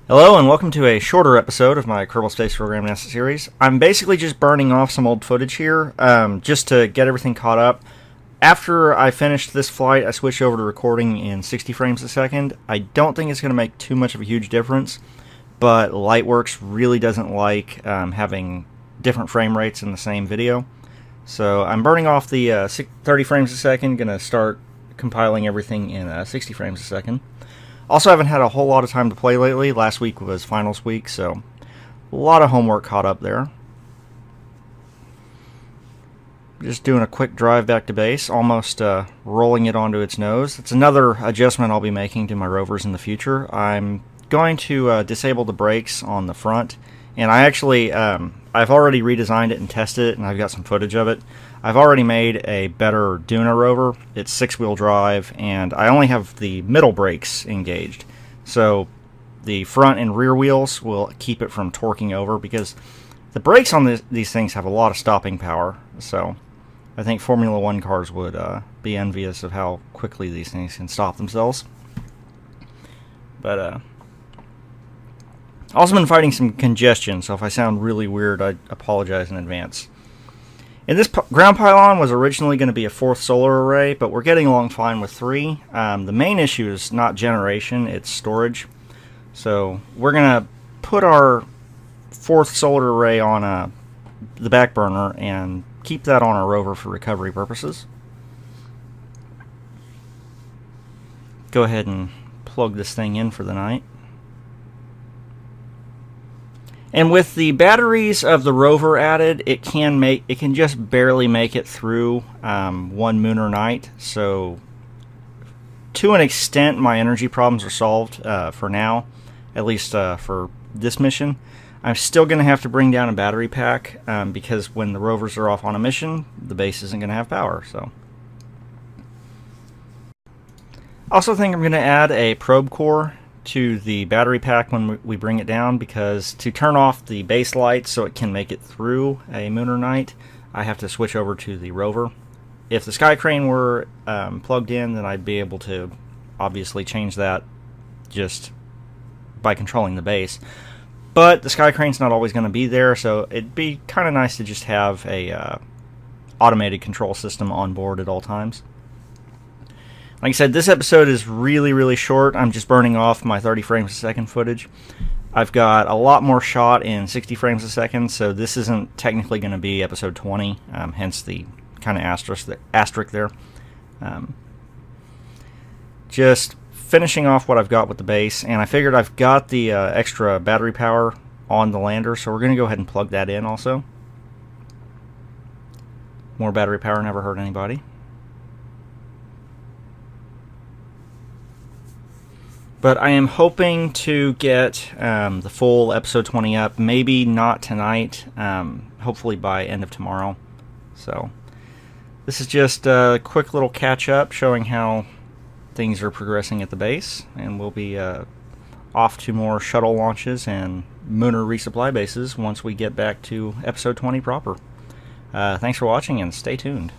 Hello and welcome to a shorter episode of my Kerbal Space Program NASA series. I'm basically just burning off some old footage here, just to get everything caught up. After I finished this flight, I switched over to recording in 60 frames a second. I don't think it's going to make too much of a huge difference, but lightworks really doesn't like having different frame rates in the same video. So I'm burning off the 30 frames a second, going to start compiling everything in 60 frames a second. Also, haven't had a whole lot of time to play lately. Last week was finals week, so a lot of homework caught up there. Just doing a quick drive back to base, almost rolling it onto its nose. It's another adjustment I'll be making to my rovers in the future. I'm going to disable the brakes on the front, and I actually, I've already redesigned it and tested it, and I've got some footage of it. I've already made a better Duna rover. It's 6-wheel drive, and I only have the middle brakes engaged. So the front and rear wheels will keep it from torquing over, because the brakes on these things have a lot of stopping power. So I think Formula One cars would be envious of how quickly these things can stop themselves. But also been fighting some congestion, so if I sound really weird, I apologize in advance. And this ground pylon was originally going to be a 4th solar array, but we're getting along fine with 3. The main issue is not generation, it's storage. So we're going to put our 4th solar array on the back burner and keep that on our rover for recovery purposes. Go ahead and plug this thing in for the night. And with the batteries of the rover added, it can just barely make it through one lunar night. So, to an extent, my energy problems are solved for now, at least for this mission. I'm still going to have to bring down a battery pack because when the rovers are off on a mission, the base isn't going to have power. So, I also think I'm going to add a probe core to the battery pack when we bring it down, because to turn off the base lights so it can make it through a lunar night, I have to switch over to the rover. If the sky crane were plugged in, then I'd be able to obviously change that just by controlling the base. But the sky crane's not always going to be there, so it'd be kind of nice to just have a automated control system on board at all times. Like I said, this episode is really short. I'm just burning off my 30 frames a second footage. I've got a lot more shot in 60 frames a second, so this isn't technically going to be episode 20, hence the kind of asterisk there. Just finishing off what I've got with the base, and I figured I've got the extra battery power on the lander, so we're going to go ahead and plug that in also. More battery power never hurt anybody. But I am hoping to get the full episode 20 up, maybe not tonight, hopefully by end of tomorrow. So this is just a quick little catch-up showing how things are progressing at the base, and we'll be off to more shuttle launches and lunar resupply bases once we get back to episode 20 proper. Thanks for watching, and stay tuned.